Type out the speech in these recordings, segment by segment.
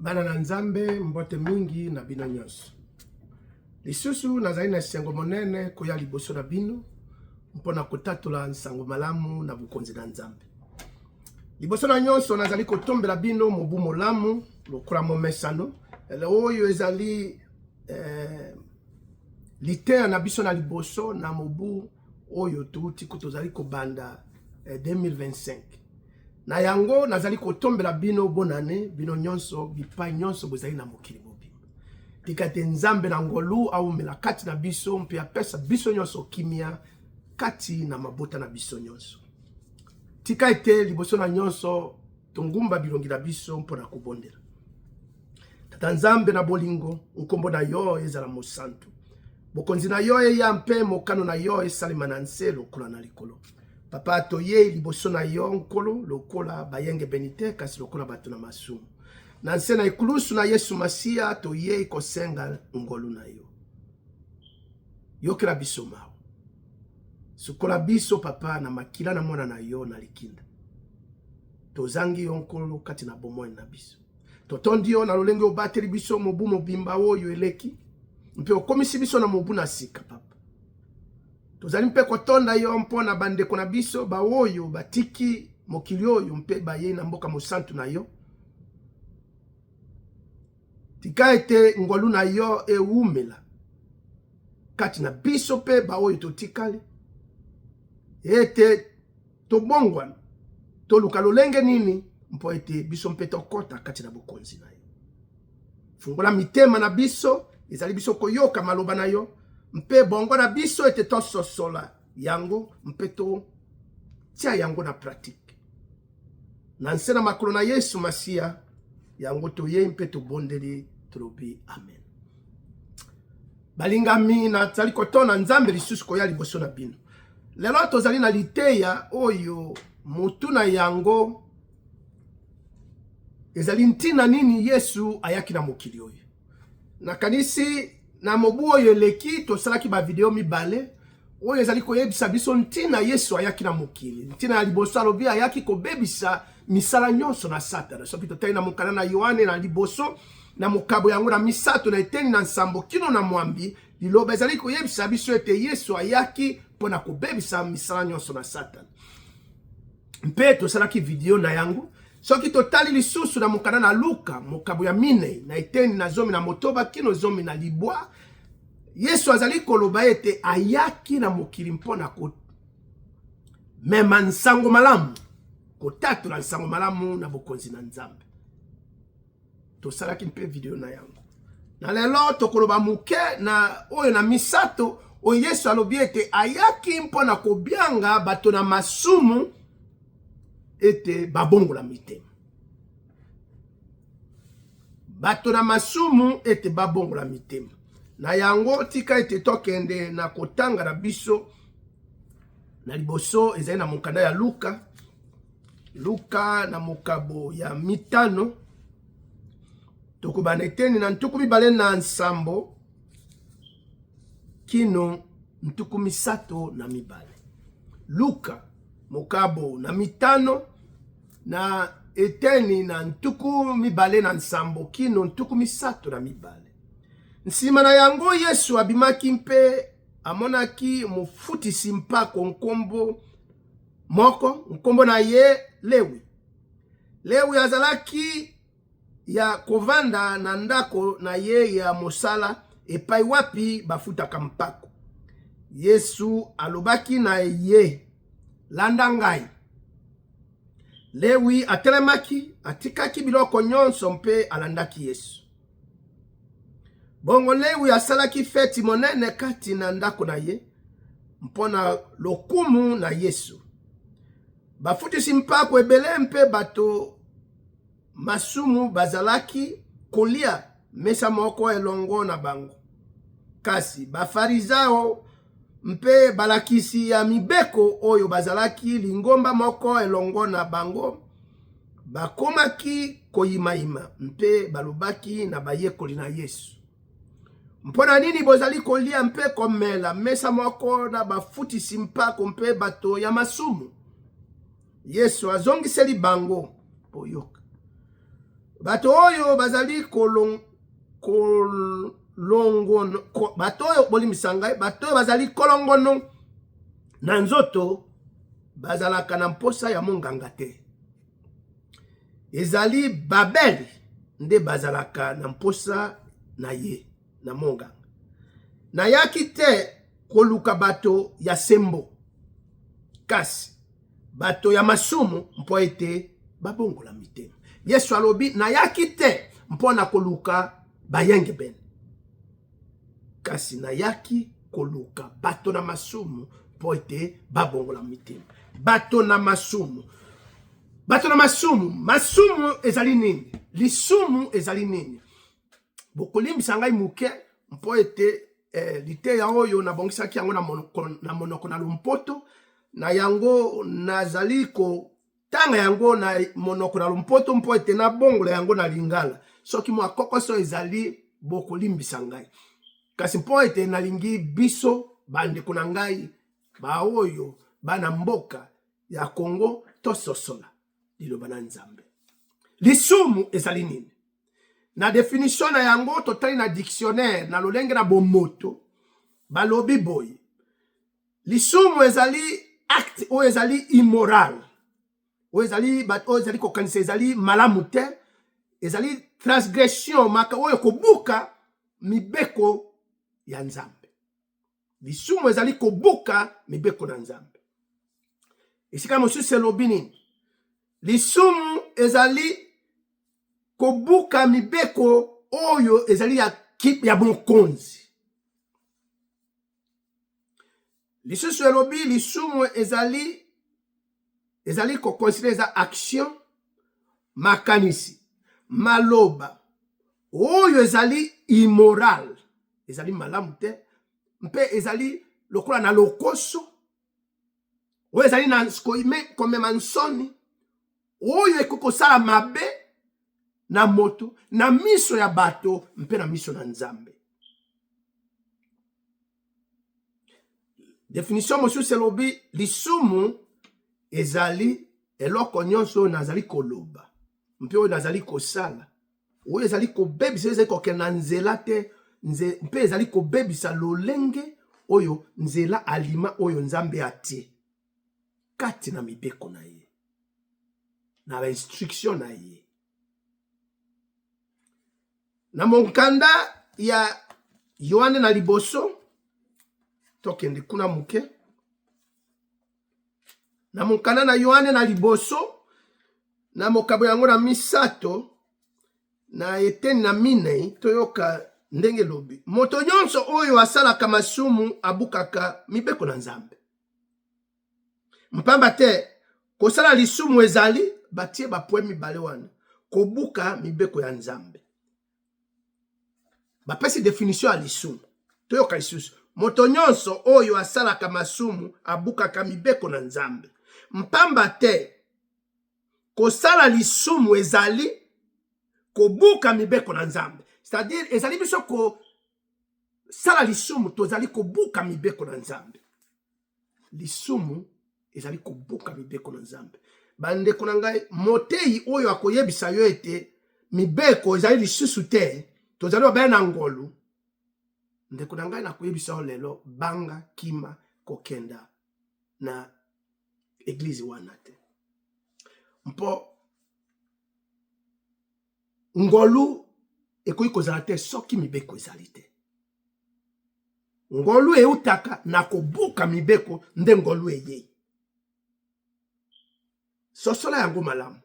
Bana na nzambe mbote mingi na bino nyonso. Lisusu nazali na esengo monene koya liboso na bino mpona kotatula nsango malamu na bukonzi na nzambe. Liboso na nyonso nazali kotombela bino mobu molamu lokola momesano. Oyo ezali litea na biso na liboso na mobu oyo tuuti kutozali kobanda 2025. Na yango nazali kotombela bino bonane bino nyonso bipai nyonso bozali na mokili mobimba. Tikate nzambe na ngolu au mela kati na biso mpe apesa biso nyonso kimia kati na mabota na biso nyonso. Tikate liboso na nyonso tongumba bilongi na biso mpona kubondela. Tata nzambe na bolingo nkombo na yo ezala mosantu. Bokonzi na yo ya mpe mokano na yo esalema na nse lokola na likolo. Papa toye liboso na yo nkolo lokola bayenge benite kasi lokola bato na masumu. Na nse na ikulusu na Yesu Masia toye ikosenga ngolu na yo. Yokela biso mao. Sukola biso papa na makila na mwana na yo na likinda. Tozangi yo nkolo kati na bomoi na biso. Totondi yo na lolenge obateli biso mobu mobimba oyo eleki. Mpe okomisi biso na mobu na sika papa. Tozali mpe kotonda yo mpona bandeko na biso ba oyo batiki mokili oyo mpe baye na mboka mosantu na yo. Tika ete ngolu na yo eumela kati na biso pe ba oyo totikale. Ete tobongwana toluka lolenge nini mpo ete biso mpe tokota kati na bokonzi na yo. Fungola mitema na biso ezali biso koyoka maloba na yo. Mpe bongo na biso ete tososola yango mpe to tia yango na pratique. Na nse na makolo na Yesu Masia yango toye mpe tobondeli trobi amen. Balingami na tali kotona nzambe lisusu koya liboso na bino. Lelo tozali na liteya oyo mutu na yango ezali ntina nini Yesu ayaki na mokili oyo. Na kanisi na mobu oyo leki tosalaki ba video mibale oyo ezali koyebisa biso ntina Yesu ayaki na mokili. Ntina ya liboso alobi ayaki kobebisa misala nyonso na Satana. Soki totali na mokana na Yohane na liboso na mokabo yango na misato na eteni na nsambo kino na mwambi liloba ezali koyebisa biso ete Yesu ayaki mpona kobebisa misala nyonso na Satana. Mpe tosalaki video na yango. Soki totali lisusu na mokana na Luka, mokabo ya mine, na eteni na zomi na motoba, kino zomi na libwa, Yesu azali koloba ete ayaki na mokili mpona ko mema nsango malamu, kotatula nsango malamu na bokonzi na nzambe. Tosalaki mpe video na yango. Na lelo tokoloba muke na oyo na misato, oyo Yesu alobi ete ayaki mpona kobianga bato na masumu, ete babongola mitema. Bato na masumu ete babongola mitema. Na yango tika ete tokende na kotanga na biso na liboso ezali na mokanda ya Luka. Luka na mokabo ya mitano. Tokobana eteni na ntuku mibale na nsambo kino ntuku misato na mibale. Luka mokabo na mitano na eteni na ntuku mibale na nsambo kino ntuku misato na mibale. Nsima na yango Yesu abimaki mpe amonaki mofutisi mpako nkombo moko, nkombo na ye Lewi. Lewi azalaki ya kovanda na ndako na ye ya mosala epai wapi bafutaka mpako. Yesu alobaki na ye, landa ngai. Lewi atelemaki, atikaki biloko nyonso mpe alandaki Yesu. Bongo Lewi asalaki feti monene kati na ndako na ye, mpona lokumu na Yesu. Bafutisi mpako ebele mpe bato masumu bazalaki kolia mesa moko elongo na bango. Kasi bafarizao mpe balakisi ya mibeko oyo bazalaki lingomba moko elongo na bango bakomaki koyimayima mpe balobaki na bayekoli na Yesu. Mpona nini bozali kolia mpe komela mesa moko na bafutisi mpako mpe bato ya masumu? Yesu azongiseli bango poyoka. bato oyo bazali bato oyo bolimbisa ngai bato oyo bazali kolongono na nzoto bazalaka na mposa ya monganga te. Ezali Babeli nde bazalaka na mposa na ye na monganga. Nayaki te koluka bato ya sembo, kasi bato ya masumu mpo ete babongola mitema. Yesu alobi nayaki te mpona koluka bayenge bene, kasi nayaki koluka bato na masumu mpo ete babongola mitema. Bato na masumu, masumu ezali nini? Lisumu ezali nini? Bokolimbisa ngai muke mpo ete liteya oyo nabongisaki yango na monoko na Lompoto, na yango nazali kotanga yango na monoko na Lompoto mpo ete na bongola yango na Lingala. Soki mwa kokoso ezali bokolimbisa ngai. Kasi mpo ete nalingi biso bandeko na ngai ba oyo bana mboka ya Congo tososola liloba na Nzambe. Lisumu ezali nini? Na definition na yango totali na dictionnaire na lolenge na bomoto balobi boy. Lisumu ezali acte o ezali immoral. O ezali kokanisa ezali malamu te, ezali transgression maka oyo kobuka mibeko ya Nzambe. Lisumu ezali kobuka mibeko na Nzambe. Esika mosusu elobi nini? Lisumu ezali kobuka mibeko oyo ezali ya bonkonzi. Lisusu elobi lisumu ezali ko considérer za action makanisi maloba oyo ezali immoral, ezali malamu te, mpe ezali lokola na lokoso oyo ezali na komema nsoni oyo ekokosala mabe na moto na miso ya bato mpe na miso na Nzambe. Definition mosusu elobi lisumu ezali eloko nyonso nazali koloba mpe oyo nazali kosala oyo ezali kobebisa ezali kokende na nzela te, mpe ezali kobebisa lolenge oyo nzela alima oyo Nzambe atie kati na mibeko na ye na ba instruction na ye. Na monkanda ya Yohane na liboso tokende kuna muke. Na monkanda na Yohane na liboso na mokabo yango na misato na eteni na minei toyoka ndenge lobi. Moto nyonso oyo asalaka masumu abukaka mibeko na Nzambe. Mpamba te kosala lisumu ezali batie bapwe mibale wana kobuka mibeko ya Nzambe. Bapesi definition ya lisumu. Toyoka lisusu. Moto nyonso oyo asalaka masumu abukaka mibeko na Nzambe. Mpamba te kosala lisumu ezali kobuka mibeko na Nzambe. C'est-à-dire ezali biso ko sala lisumu tozali kobuka mibeko na Nzambe. Lisumu ezali kobuka mibeko na Nzambe. Bandeko na ngai motei oyo akoyebisa yo ete mibeko ezali lisusu te, tozali obaya na ngolu. Ndeko na ngai nakoyebisa yo lelo banga kima kokenda na eglise wana te. Mpo ngolu ekoki kozala te soki mibeko ezali te. Ngolu eutaka na kobuka mibeko nde ngolu eyei. Sosola yango malamu.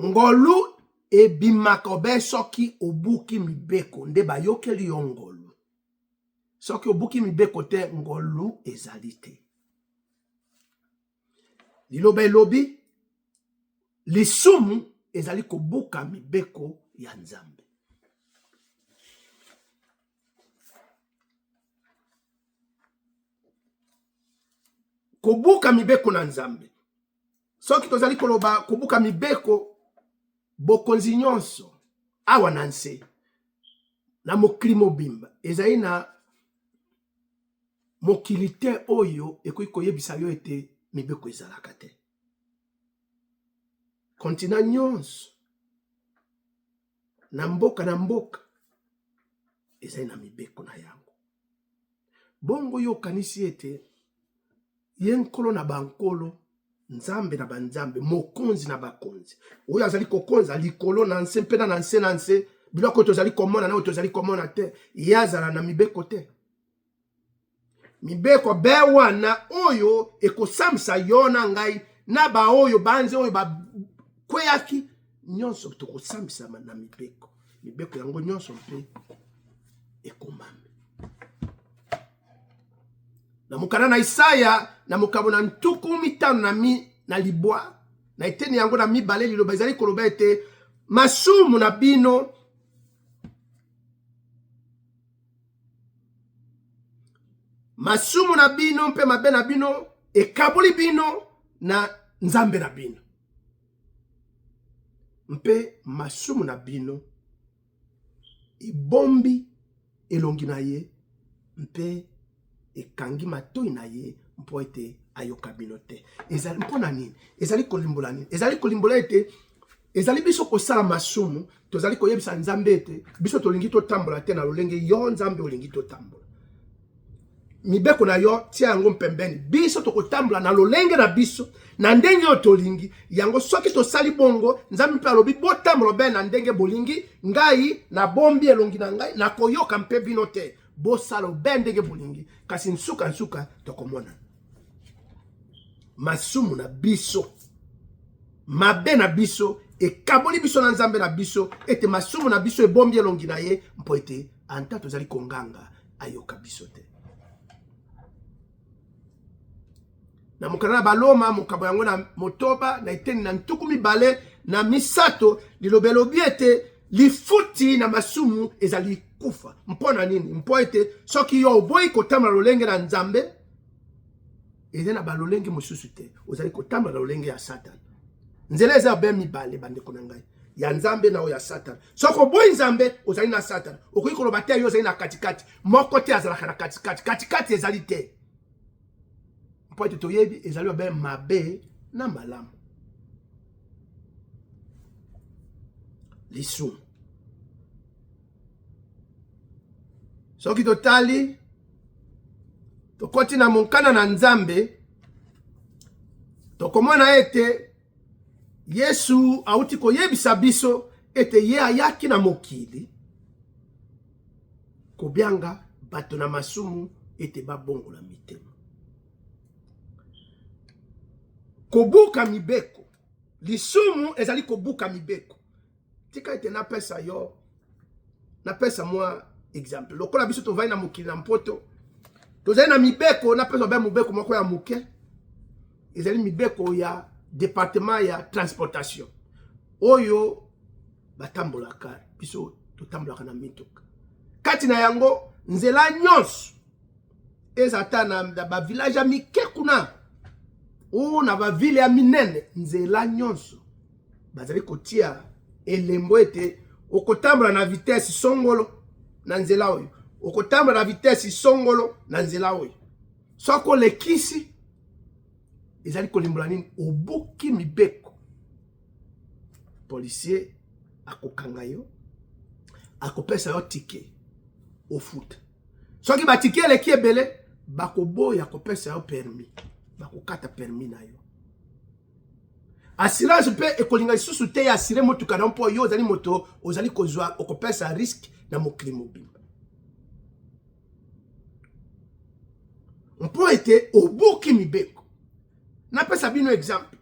Ngolu ebimaka obe soki obuki mibeko nde bayokeli yo ngolu. Soki obuki mibeko te ngolu ezali te. Liloba elobi lisumu ezali kobuka mibeko ya Nzambe. Kobuka mibeko na Nzambe. Soki tozali koloba kobuka mibeko bokonzi nyonso awa na nse na mokili mobimba ezali na mokili te oyo ekoki koyebisa yo ete mibeko ezalaka te. Kontina nyonso na mboka ezali na mibeko na yango. Bongo yo kanisi ete ye nkolo na bankolo, nzambe na banzambe, mokonzi na bakonzi. Oyo azali kokonza likolo na nse mpe na nse biloko tozali komona na tozali komona te, ye azala na mibeko te. Mibeko be wana oyo ekosambisa yo na ngai na ba oyo banze oyo ba kweyaki nyonso tokosambisa na mibeko. Mibeko yango nyonso mpe ekomame. Na mukana na Isaya na mukabo na ntuku 5 na libwa na eteni yango na mibale liloba ezali koloba ete masumu na bino mpe mabe na bino ekaboli bino na nzambe na bino. Mpe masumu na bino ebombi elongi na ye mpe ekangi matoi na ye mpo ete ayoka bino te. Ezali mpona nini? Ezali kolimbola nini? Ezali kolimbola ete ezali biso kosala masumu, tozali koyebisa nzambe ete biso tolingi totambola te na lolenge yo nzambe olingi totambola. Mibeko na yo tia yango mpembeni. Biso tokotambola na lolenge na biso na ndenge yo tolingi. Yango soki tosali bongo nzambe mpe alobi botambola be na ndenge bolingi, ngai na bombi elongi na ngai na koyoka mpe bino te. Bosalo be ndenge bolingi. Kasi nsuka tokomona. Masumu na biso, mabe na biso, ekaboli biso na nzambe na biso, ete masumu na biso ebombi elongi na ye, mpo ete anta tozali konganga ayoka biso te. Na mukana na baloma mukabo yango na motoba na eteni na ntuku 2 lilobelobi ete lifuti na masumu ezali kufa. Mpona nini? Mpo ete soki yo oboyi kotambola lolenge na nzambe, eze na balolenge mosusu te, ozali kotambola na lolenge ya Satan. Nzela eza be mibale bandeko na ngai, ya nzambe na o ya Satan. Soko boyi nzambe ozali na Satan, okoki koloba te yo ozali na katikati, moko te azalaka na katikati ezali te. Mpo ete toyebi ezali be mabe na malamu. Lisumu. Soki totali tokoti na monkana na nzambe, tokomona ete Yesu auti koyebisa biso ete ye ayaki na mokili kobianga bato na masumu ete babongola mitema. Kobuka mibeko. Lisumu ezali kobuka mibeko. Tika ete napesa yo, napesa mwa exemple. Lokola biso tovai na mokili na mpoto, tozali na mibeko, napesa be mibeko moko ya muke. Ezali mibeko ya département ya transportation. Oyo batambolaka, biso totambolaka na mituka. Kati na yango nzela nyonso ezata na ba village ya mike kuna, ou na ba ville ya minene, nzela nyonso bazali kotia elembo ete okotambola na vitesse songolo na nzela oyo, okotambola na vitesse songolo na nzela oyo. Soko lekisi ezali kolimbola nini? Obuki mibeko. Policier akokanga yo, akopesa yo ticket ofuta. Soki ba ticket eleki ebele, bakoboya kopesa yo permis, bakokata permis na yo. Assurance pe ekolinga lisusu te ya assuré motuka na mpo yo ozali moto ozali kozwa okopesa risque na mokili mobimba. Mpo ete obuki mibeko. Napesa bino exemple.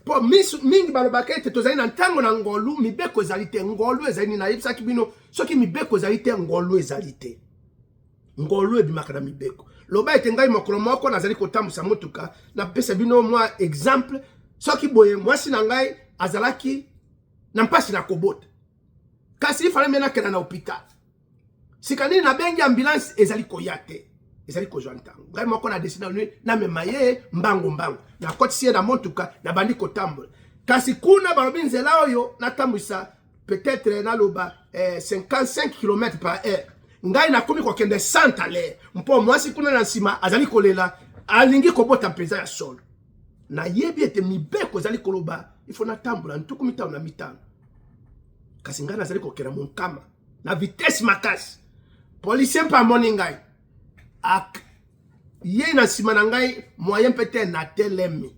Po mingi balobaka ete tozali na ntango na ngolu, mibeko ezali te. Ngolu ezali na yebisaki bino soki mibeko ezali te, ngolu ezali te. Ngolu ebimaka na mibeko. Loba ete ngai mokolo moko nazali kotambusa motuka, napesa bino mwa exemple. Soki boye mwasi na ngai azalaki na mpasi na kobota, kasi ifala mena kena na hôpital, sikani na bengi ambulance ezali koya te, ezali kozwa ntango. Ngai moko na desina na mema ye mbango na kotisi ye na motuka na bandi kotambola. Kasi kuna balobi nzela oyo natambwisa peut-être naloba 55 km/h, ngai nakomi kokende 100 à l'heure. Mpo mwasi kuna na nsima azali kolela, alingi kobota mpeza ya solo. Na yebi ete mibeko zali koloba ifo na tambola ntuku 5 na 5. kasi ngai nazali kokela monkama na vitesse makasi. Policier mpa amoni ngai ye na nsima na ngai moyen peut-être na telemi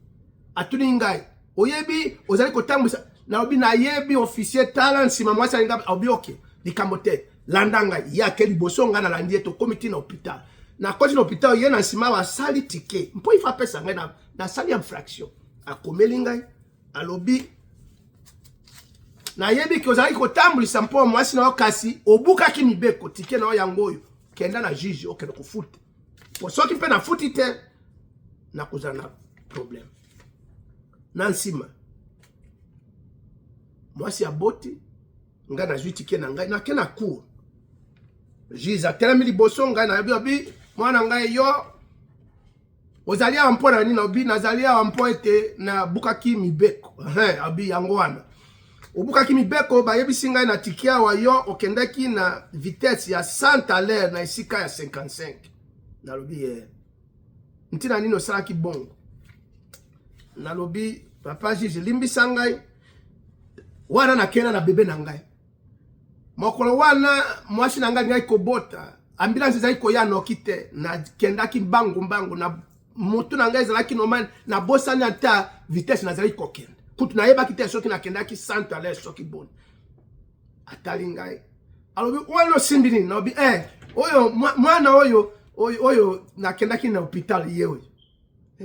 atuni ngai oyebi ozali kotambwisa naobi nayebi officier tala nsima mwasi alinga obi ok likambo te landa ngai ye ake liboso ngai nalandi ye tokomi ti na hôpital nakoti na hôpital ye na nsima basali tike mpo ifa apesa ngai nasali infraction akomeli ngai alobi nayebi ki ozalaki kotambwisa mpo mwasi na yo kasi obukaki mibeko tike na yo yango oyo kenda na juge okende kofuta po soki mpe nafuti te nakozala na problème na nsima mwasi aboti ngai nazwi tike na ngai nake na cour juge atelemi liboso ngai nayebi obi mwana ngai yo ozali awa mpo na nini obi nazali awa mpo ete nabukaki mibeko abi yango wana obukaki mibeko bayebisi ngai na tike awa yo okendaki na vitesse ya 100 à l'heure na esika ya 55 nalobi ntina nini osalaki bongo nalobi papa juge limbisa ngai wana nakenda na bebe na ngai mokolo wana mwasi na ngai kobota ambulance ezali koya noki te nakendaki mbangu na motu na ngai ezalaki normal na bosani ata vitesse nazali kokenda kutu nayebaki te soki nakendaki 100 à l'heure soki boni atali ngai alobi wana osimbi nini naobi oyo mwana oyo nakendaki na hôpital ye oyo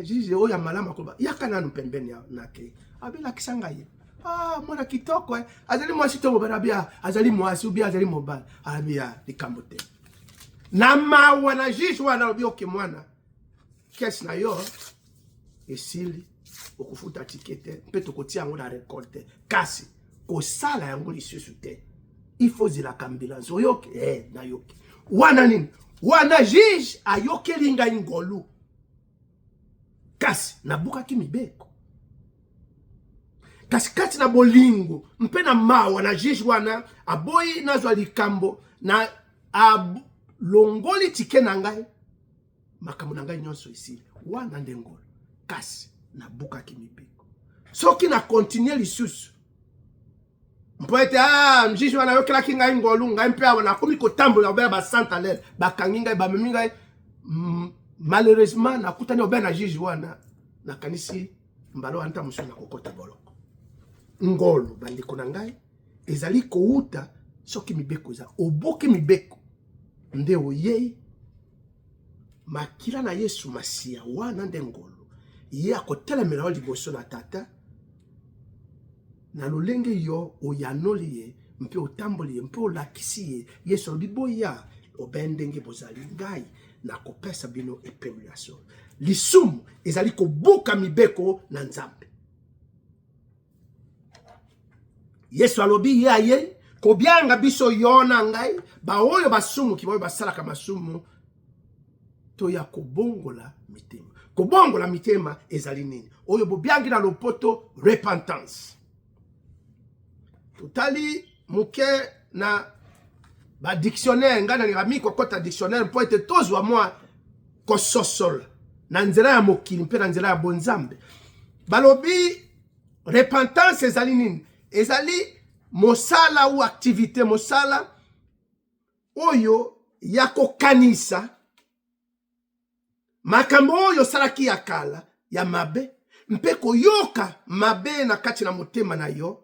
juge oyo amalama koloba yaka nanu pembeni nake abelakisa ngai mwana kitoko azali mwasi to mobali abia azali mwasi ubia azali mobali abia likambo te na mawa na juge wana alobi oke mwana kesi na yo esili okufuta tikete mpe tokotia yango na record kasi kosala yango lisusu te ifo zilaka ambulance oyoke nayoke wana nini wana juge ayokeli ngai ngolu kasi nabukaki mibeko kasi kati na bolingo mpe na mawa na juge wana aboyi nazwa likambo na longoli tike na ngai makambo na ngai nyonso esili wana nde ngolu kasi nabukaki mibeko soki na continue lisusu mpo ete juge wana ayokelaki ngai ngolu ngai mpe awa nakomi kotambola obeya ba 100 à l'heure bakangi ngai bamemi ngai malheureusement nakutani obeya na juge wana nakanisi mbala wana nta mosusu nakokota boloko ngolu bandeko na ngai ezali kouta soki mibeko eza oboki mibeko nde oyei makila na Yesu Masiya wana nde ngolu ye akotelemela yo liboso na tata na lolenge yo oyanoli ye mpe otamboli ye mpe olakisi ye Yesu alobi boya obe ndenge bozali ngai nakopesa bino epemelo ya solo lisumu ezali kobuka mibeko na Nzambe. Yesu alobi ye aye kobyanga biso yo na ngai baoyo basumu kiboyo basalaka masumu to ya kobongola mitema. Kobongola mitema ezali nini? Oyo bobyangi na lopoto repentance. Totali muke na ba dictionnaire ngana ni rami kokota dictionnaire mpo ete tozwa mwa kososola na nzela ya mokili mpe na nzela ya bonzambe. Balobi repentance ezali nini? Ezali mosala ou activité mosala oyo ya kokanisa makambo oyo salaki ya kala ya mabe mpe koyoka mabe na kati na motema na yo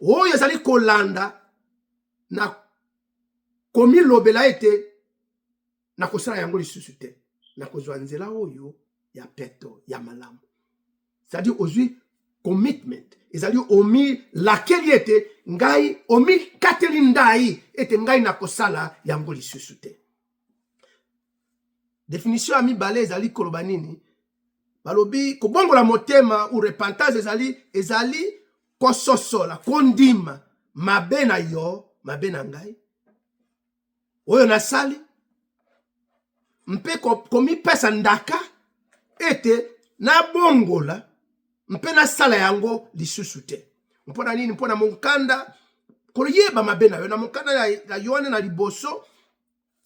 oyo ezali kolanda na komilobela ete na kosala yango lisusu te na kozwa nzela oyo ya peto ya malamu. C'est-à-dire ozwi commitment ezali omi lakeli ete ngai omi kateli ndai ete ngai na kosala yango lisusu te. Définition ya mibale ezali koloba nini? Balobi kobongola motema ou repentance ezali kososola kondima mabe na yo mabe na ngai oyo nasali mpe komipesa ndaka ete na bongola mpe na sala yango lisusu te. Mpona nini? Mpona mokanda koyeba mabe na yo na mokanda ya Yohane na liboso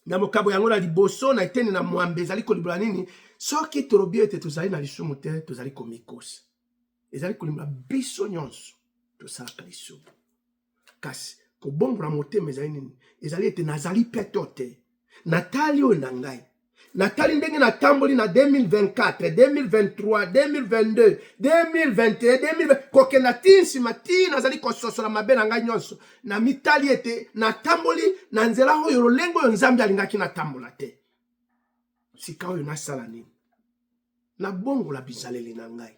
na mokabo yango na liboso na eteni na mwambe ezali kolibula nini? Soki tolobi ete tozali na lisumu te tozali komikosa ezali kolibula biso nyonso tosalaka lisumu. kasi kobongola motema ezali nini ezali ete nazali peto te natali oyo na ngai natali ndenge natamboli na 2024 2023 2022 2021 2020 kokenda ti nsima ti nazali kososola mabe na ngai nyonso na mitali ete natamboli na nzela oyo lolenge oyo nzambe alingaki natambola te sika oyo nasala nini nabongola bizaleli na ngai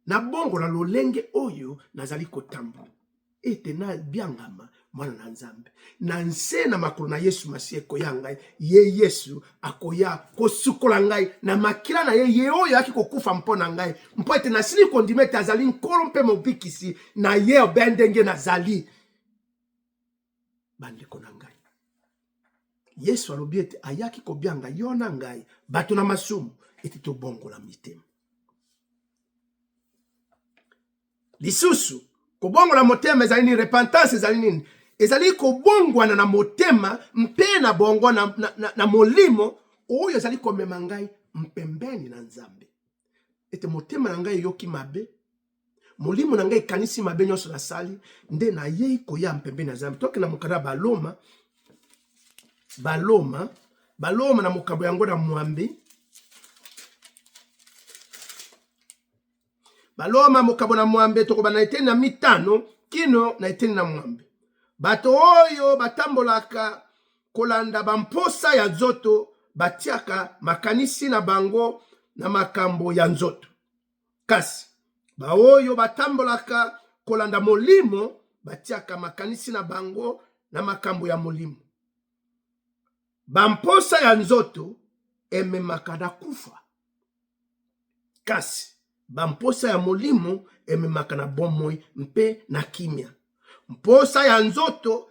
nabongola lolenge oyo nazali kotambola ete na biangama mwana na nzambe na nse na makolo na Yesu Masihi ekoya ngai ye Yesu akoya kosukola ngai na makila na ye oyo aki kokufa mpo na ngai mpo ete nasili kondima ete azali nkolo mpe mobikisi na ye obe ndenge nazali bandeko na ngai Yesu alobi ete ayaki kobianga yo na ngai bato na masumu ete tobongola mitema lisusu kobongola motema ezali nini repentance ezali nini ezali kobongwana na motema mpe na bongo na molimo oyo ezali komema ngai mpembeni na nzambe ete motema na ngai yoki mabe molimo na ngai kanisi mabe nyonso nasali nde na yei koya mpembeni na nzambe toke na mokanda baloma na mokabo yango na mwambe baloma mokabo na mwambe tokoba na eteni na mitano kino na eteni na mwambe bato oyo batambolaka kolanda bamposa ya nzoto batiaka makanisi na bango na makambo ya nzoto kasi baoyo batambolaka kolanda molimo batiaka makanisi na bango na makambo ya molimo bamposa ya nzoto ememaka na kufa kasi bamposa ya molimo ememaka na bomoi mpe na kimia mposa ya nzoto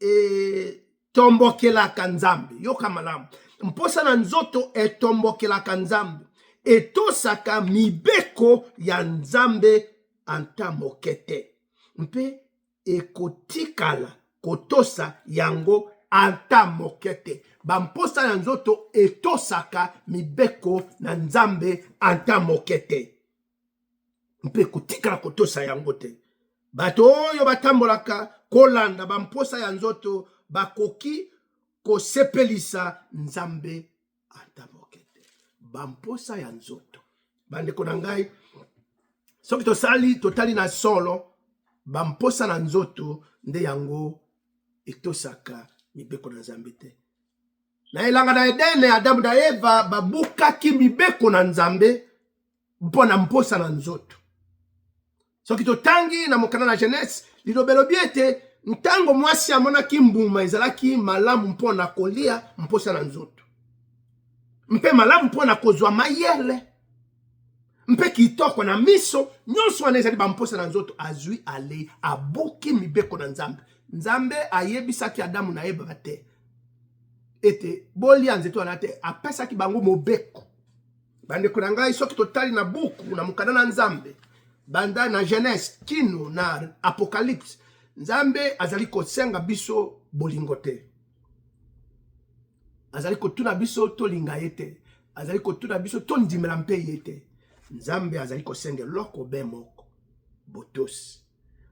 etombokelaka nzambe yoka malamu mposa na nzoto etombokelaka nzambe etosaka mibeko ya nzambe anta moke te mpe ekotikala kotosa yango anta moke te bamposa ya nzoto etosaka mibeko na nzambe anta moke te mpe kotikala kotosa yango te bato oyo batambolaka kolanda bamposa ya nzoto bakoki kosepelisa nzambe ata moke te bamposa ya nzoto bandeko na ngai soki totali na solo bamposa na nzoto nde yango etosaka mibeko na nzambe te na elanga na Edene Adamu na Eva babukaki mibeko na nzambe mpona mposa na nzoto soki totangi na mokanda na Genèse lilobelo biete ntango mwasi amonaki mbuma ezalaki malamu mpona kolia mposa na nzoto mpe malamu mpona kozwa mayele mpe kitoko na miso nyonso wana ezali bamposa na nzoto azwi ale abuki mibeko na nzambe nzambe ayebisaki Adamu na Eva te ete bolia nzeto wana te apesaki bango mobeko bandeko na ngai soki totali na buku na mokanda na nzambe banda na Genèse kino na Apocalypse nzambe azali kosenga biso bolingo te azali kotuna biso tolinga ye te azali kotuna biso tondimela mpe ye te nzambe azali kosenga loko be moko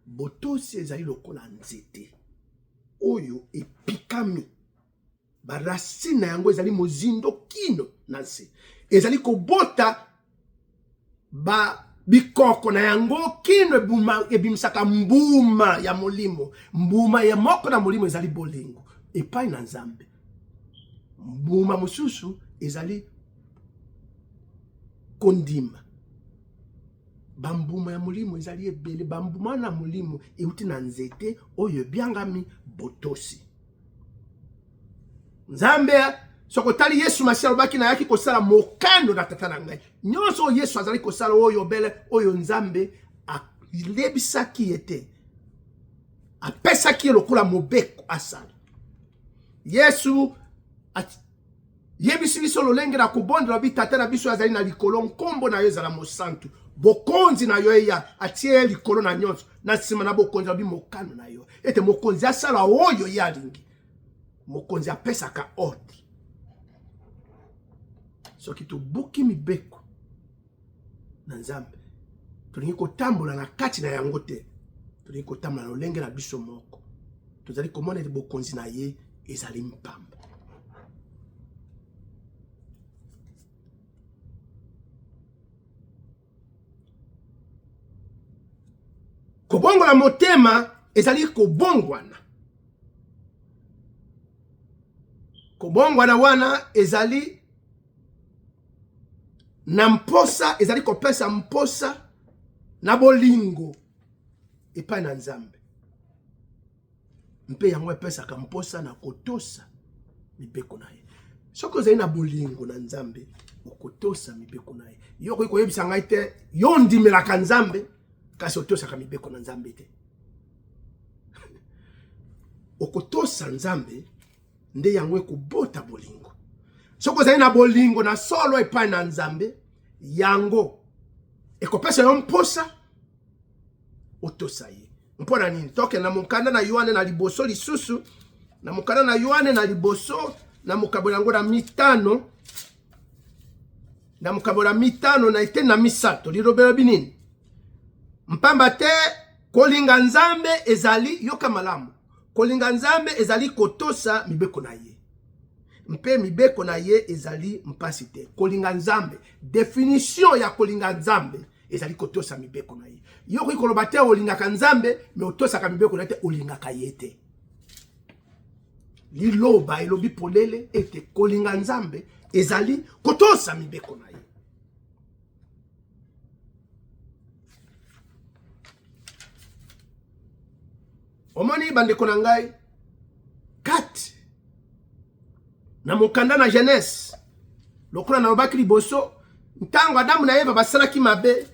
botosi ezali lokola nzete oyo epikami barasina yango ezali mozindo kino na nse ezali kobota bikoko na yango kino ebimisaka mbuma ya molimo mbuma ya moko na molimo ezali bolingo epai na nzambe mbuma mosusu ezali kondima bambuma ya molimo ezali ebele bambuma na molimo euti na nzete oyo ebiangami botosi nzambe sokotali Yesu Masihi alobaki na yaki kosala mokano na tata na ngai nyonso Yesu azali kosala oyo bele oyo nzambe alebisaki ete apesaki lokola mobeko asala Yesu yebisi biso lolenge na kobondela bi tata na biso azali na likolo nkombo na yo ezala mosantu bokonzi na yo eya atie likolo na nyonso na nsima na bokonzi na bi mokano na yo ete mokonzi asala oyo ye alingi mokonzi apesaka ordre soki tobuki mibeko na nzambe tolingi kotambola na kati na yango te tozali kotambola na lolenge na biso moko tozali komona ete bokonzi na ye ezali mpamba. Kobongola motema ezali kobongwana. Kobongwana wana ezali na mposa, ezali kopesa mposa na bolingo epai na Nzambe. Mpe yango epesaka mposa na kotosa mibeko na ye. Soki ozali na bolingo na Nzambe, okotosa mibeko na ye. Yo koyebisa ngai te, yo ndimelaka Nzambe, kasi otosaka mibeko na Nzambe te. Okotosa Nzambe, nde yango ekobota bolingo. Soki ozali na bolingo na solo epai na Nzambe, yango ekopesa yo mposa, otosa ye. Mpona nini? Toke na mukanda na Yohane na liboso lisusu, na mukanda na Yohane na liboso, na mukabo yango na mitano, na mukabo na mitano na ete na misato, lirobela binini. Mpamba te kolinga Nzambe ezali yoka malamu. Kolinga Nzambe ezali kotosa mibeko na ye. Mpe mibeko na ye ezali mpasi te. Kolinga Nzambe, definition ya kolinga Nzambe ezali kotosa mibeko na ye. Yo koyi koloba te olingaka Nzambe, me otosaka mibeko na ye te olingaka ye te. Liloba elobi polele ete kolinga Nzambe ezali kotosa mibeko na ye. Omoni bandeko na ngai 4 na mokanda na Genèse lokola na lobaki liboso ntango Adamu na Eva basalaki mabe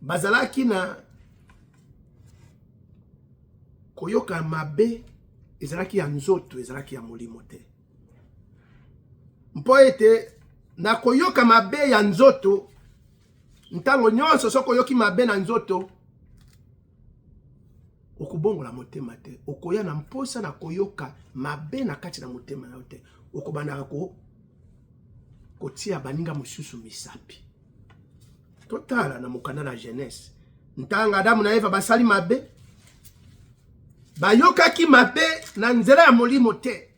bazalaki na koyoka mabe ezalaki ya nzoto ezalaki ya molimo te. Mpo ete na koyoka mabe ya nzoto ntango nyonso soko yoki mabe na nzoto okubongola motema te, okoya na mposa na koyoka mabe na kati na motema na te, okobandaka kotia baninga mosusu misapi. Totala na mokanda na Genèse ntanga Adamu na Eva basali mabe, bayokaki mabe na nzela ya molimo te,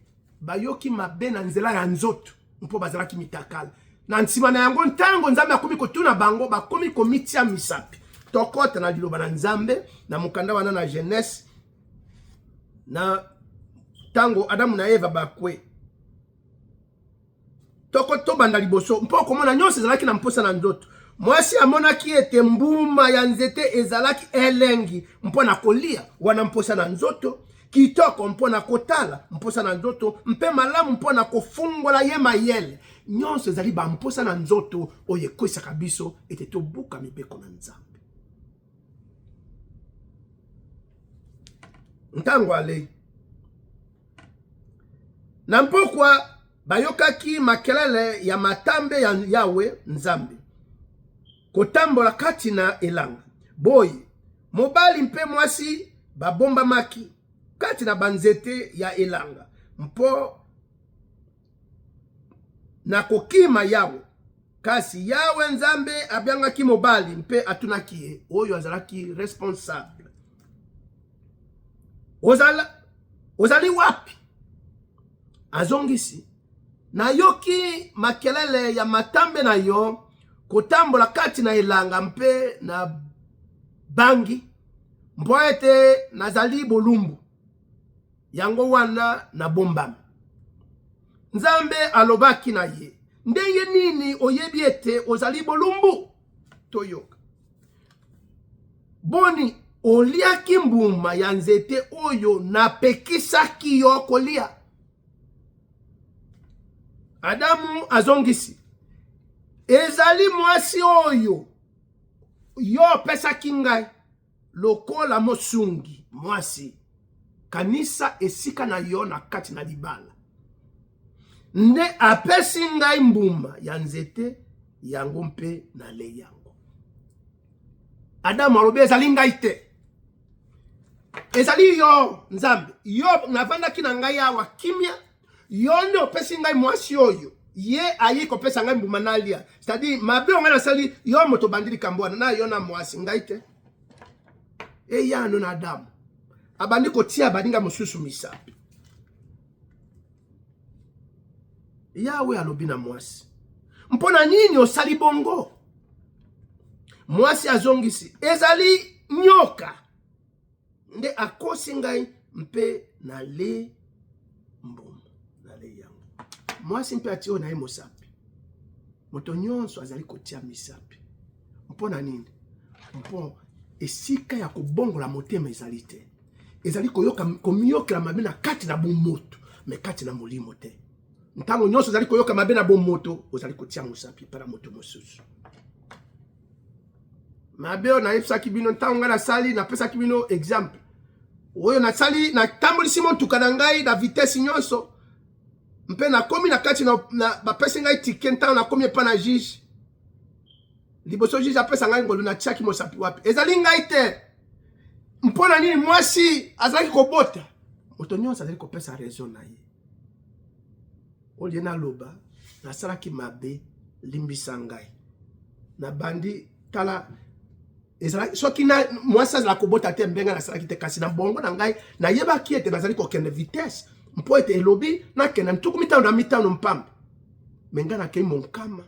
bayoki mabe na nzela ya nzoto, mpo bazalaki mitakala. Na nsima na yango ntango Nzambe akomi kotuna bango, bakomi komitia misapi. Tokota na liloba na Nzambe na mukanda wana na Genèse na tango Adamu na Eva bakwe. Tokoto banda liboso mpo komona nyonso ezalaki na mposa na nzoto. Mwasi amonaki ete mbuma ya nzete ezalaki elengi mpo na kolia wana mposa na nzoto, kitoko mpo na kotala mposa na nzoto, mpe malamu mpo na kofungola ye mayele. Nyonso ezali ba mposa na nzoto oyo ekwesaka biso ete tobuka mibeko na Nzambe. Ntango ale na mpokwa bayokaki makelele ya matambe ya Yawe Nzambe kotambola kati na elanga. Boy mobali mpe mwasi babomba maki kati na banzete ya elanga mpo na kokima Yawe. Kasi Yawe Nzambe abyangaki mobali mpe atunaki ye oyo azalaki responsable. Ozali wapi? Azongisi na yoki makelele ya matambe na yo kotambola kati na elanga mpe na bangi mpo ete nazali bolumbu yango wana na bombami. Nzambe alobaki na ye, ndenge nini oyebi ete ozali bolumbu? Toyoka. Boni oliaki mbuma ya nzete oyo napekisaki yo kolia? Adamu azongisi, ezali mwasi oyo yo pesaki ngai lokola mosungi mwasi, kanisa esika na yo na kati na libala. Nde apesi ngai mbuma ya nzete yango mpe na le yango. Adamu alobi ezali ngai te, ezali yo Nzambe. Yo navandaki na ngai awa kimia, yo nde opesi ngai mwasi oyo ye ayi kopesa ngai mbuma nalia. C'est-à-dire mabe onga nasali yo moto bandili kambwana na yo na mwasi ngai te. eyano na Adamu abandi kotia baninga mosusu misapi. Yawe alobi na mwasi, mpona nini osali bongo? Mwasi azongisi, ezali nyoka nde akosi ngai mpe na le mbomo na le yango. Mwasi mpe atio na ye mosapi. Moto nyonso azali kotia misapi. Mpona nini? Mpo esika ya kobongola motema ezali te. Ezali koyoka komiyokela mabe na kati na bomoto, me kati na molimo te. Ntango nyonso ezali koyoka mabe na bomoto, ozali kotia mosapi para moto mosusu. Mabe o na yebisaki bino ntango nga nasali napesaki bino exemple. Oyo nasali na tambolisi montuka na ngai na vitesse nyonso. Mpe na komi na kati na bapesi ngai ticket ntango na komi epa na juge. Liboso juge apesa ngai ngolu na tiaki mosapi wapi. Ezali ngai te. Mpona nini mwasi azalaki kobota? Moto nyonso azali kopesa raison na ye. Olie na loba nasalaki mabe limbisa ngai. Na bandi tala ezala soki na mwasi azala kobota te mbenga nasalaki te kasi na bongo na ngai na yebaki ete nazali kokende vitesse. Mpo ete elobi nakenda ntuku mitano na mitano mpamba. Menga nakei monkama.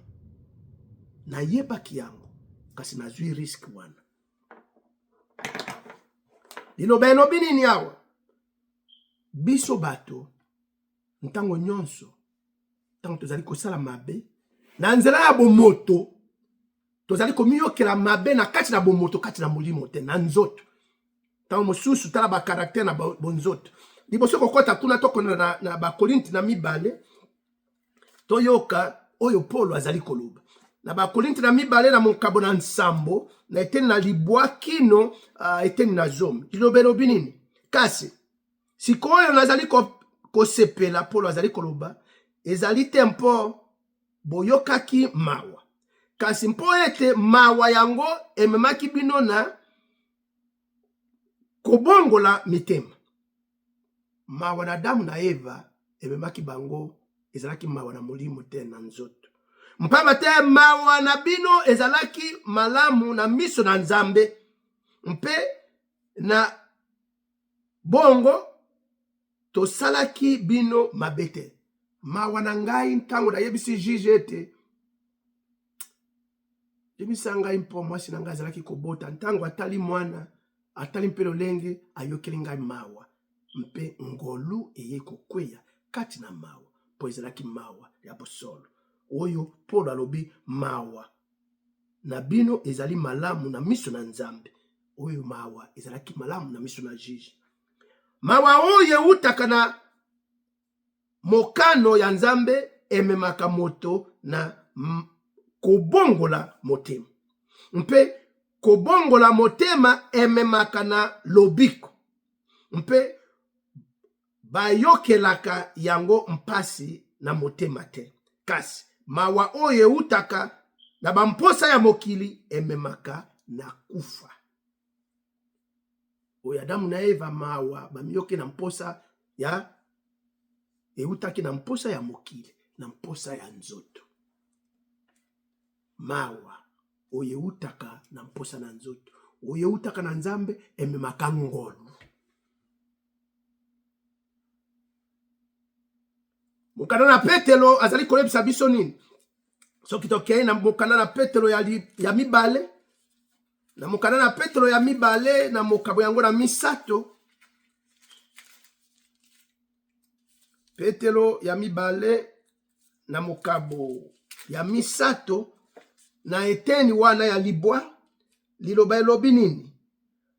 Na yebaki yango kasi nazwi risk wana. Liloba elobi nini awa? Biso bato ntango nyonso tango tozali kosala mabe na nzela ya bomoto tozali komiyokela mabe na kati na bomoto kati na molimo te na nzoto. Tango mosusu tala ba karakter na bonzoto. Liboso kokota kuna tokona na ba Korinti na mibale toyoka oyo Paulo azali koloba. Na ba Korinti na mibale na mokabo na nsambo na eteni na libwa kino eteni na zomi. Ilobelo binini? Kasi sikoyo nazali kosepela Paulo azali koloba ezali tempo boyokaki mawa. Kasi mpo ete mawa yango ememaki bino na kobongola mitema. Mawa na Adamu na Eva ememaki bango ezalaki mawa na molimo te na nzoto. Mpaba te mawa na bino ezalaki malamu na miso na Nzambe. Mpe na bongo tosalaki bino mabete. Mawa na ngai ntango na yebisi juge ete yebisa ngai mpo mwasi na ngai azalaki kobota ntango atali mwana atali mpe lolenge ayokeli ngai mawa. Mpe ngolu eye kokweya kati na mawa po ezalaki mawa ya bosolo. Oyo Paulo alobi mawa na bino ezali malamu na miso na Nzambe. Oyo mawa ezalaki malamu na miso na juge. Mawa oyo utaka na mokano ya Nzambe ememaka moto na kobongola motema. Mpe kobongola motema ememaka na lobiko. Mpe bayokelaka yango mpasi na motema te. Kasi mawa oyo utaka na bamposa ya mokili ememaka na kufa. Oyo Adamu na Eva mawa bamiyoke na mposa ya eutaki na mposa ya mokili na mposa ya nzoto. Mawa oyo utaka na mposa na nzoto oyo utaka na Nzambe ememaka ngolu. Mokana na Petelo azali kolebisa biso nini? Soki tokei na mokana na Petelo ya mibale na mokana na Petelo ya mibale na mokabo yango na misato. Petelo ya mibale na mokabo ya misato na eteni wana ya libwa. Liloba elobi nini?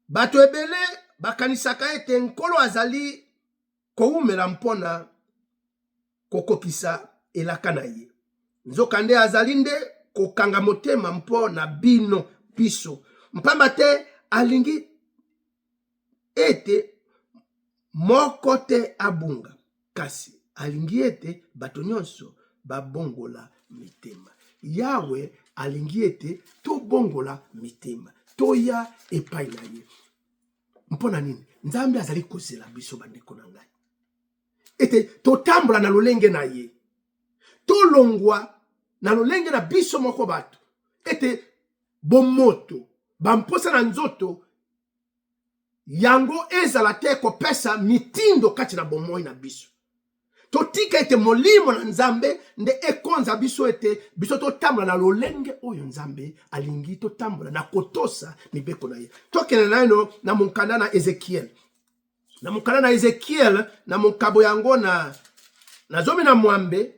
Bato ebele bakanisaka ete nkolo azali koumela mpona kokokisa elaka na ye. Nzoka nde azali nde kokanga motema mpo na bino biso. Mpamba te alingi ete moko te abunga. Kasi alingi ete bato nyonso babongola mitema. Yawe alingi ete to bongola mitema. Toya epai na ye. Mpona nini? Nzambe azali kozela biso bandeko na ngai. Ete totambola na lolenge na ye. Tolongwa na lolenge na biso moko bato. Ete bomoto bamposa na nzoto yango ezala te kopesa mitindo kati na bomoi na biso. Totika ete molimo na nzambe nde ekonza biso ete biso totambola na lolenge oyo nzambe alingi totambola na kotosa mibeko na ye. Tokende naino na mukanda na Ezekiel. Na mukanda na Ezekiel na mukabo yango na zomi na mwambe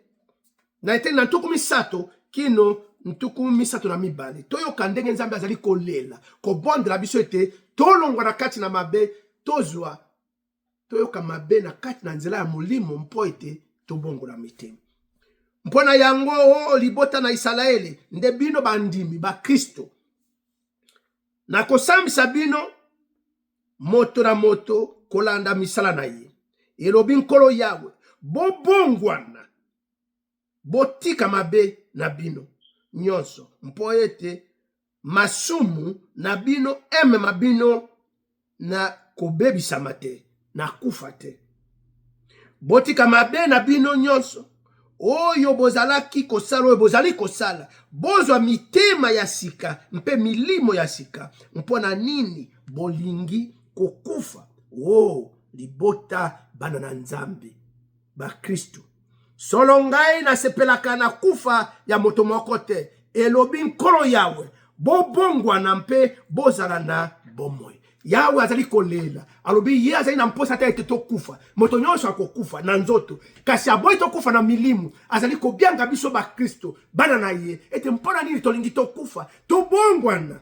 na ete na ntuku misato kino ntuku misato na mibale. Toyoka ndenge nzambe azali kolela kobondela biso ete tolongwa na kati na mabe tozwa toyoka mabe na kati na nzela ya molimo mpo ete tobongola mitema. Mpona yango libota na Isalaele nde bino bandimi ba Kristo na kosambisa bino moto na moto kolanda misala na ye. Elobi Nkolo Yawe, bobongwana botika mabe na bino nyonso mpo ete masumu na bino emema bino na kobebisama te na kufa te. Botika mabe na bino nyonso oyo bozalaki kosala oyo bozali kosala, bozwa mitema ya sika mpe milimo ya sika. Mpona nini bolingi kokufa libota bana na nzambe ba Kristo? Solo ngai nasepelaka na kufa ya moto moko te. Elobi Nkolo Yawe, bobongwana mpe bozala na bomoi. Yawe azali kolela alobi ye azali na mposa te ete tokufa. Moto nyonso akokufa na nzoto, kasi aboyi tokufa na milimu. Azali kobianga biso ba Kristo bana na ye ete mpona nini tolingi tokufa, tobongwana.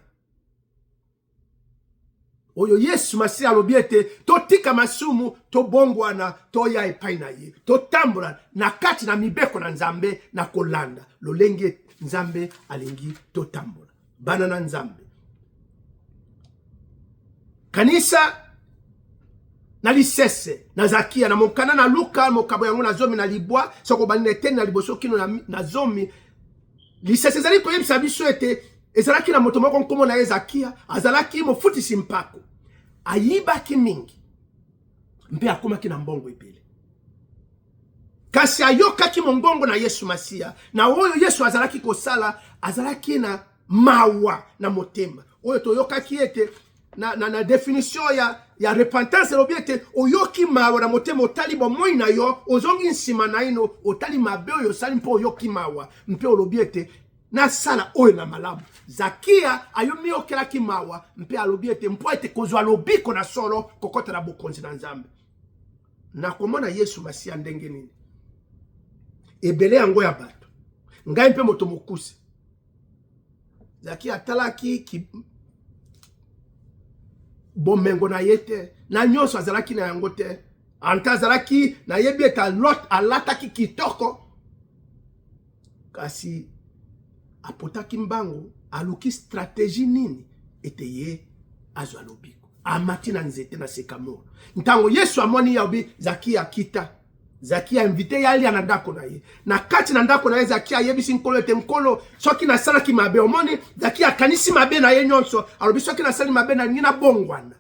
Oyo Yesu Masiya alobi ete totika masumu tobongwana toya epai na ye, totambola na kati na mibeko na nzambe na kolanda lolenge nzambe alingi totambola bana na nzambe. Kanisa na lisese na Zakia na mokana na Luka mokabo yango na zomi na libwa soko bani eteni na liboso kino na zomi lisese zali koyebisa biso ete ezalaki na moto moko nkomo na ye Zakia, azalaki mofutisi mpako, ayibaki mingi mpe akomaki na mbongo ebele. Kasi ayokaki mongongo na Yesu Masiya, na oyo Yesu azalaki kosala, azalaki na mawa na motema. Oyo toyokaki ete na definition ya repentance elobi ete oyoki mawa na motema, otali bomoi na yo, ozongi nsima na ino, otali mabe oyo osali mpe oyoki mawa mpe olobi ete na sala oyo na malamu. Zakia ayomi okelaki mawa mpe alobi ete mpo ete kozwa lobiko na solo kokota na bokonzi na nzambe. Na komona Yesu Masiya ndenge nini ebele yango ya bato, ngai mpe moto mokuse. Zakia atalaki bomengo na yete na nyonso azalaki na yango te. Anta azalaki na yebi ete alataki kitoko, kasi apotaki mbango aluki stratégie nini ete ye azwa lobiko amati na nzete na sekamoro. Ntango Yesu amoni yabi Zakia kita, Zakia invite yali na ndako na ye. Na kati na ndako na ye Zakia yebisi Nkolo ete Nkolo soki na sala ki mabe omoni Zakia kanisi mabe na ye nyonso, alobi soki na sali mabe na ngina bongwana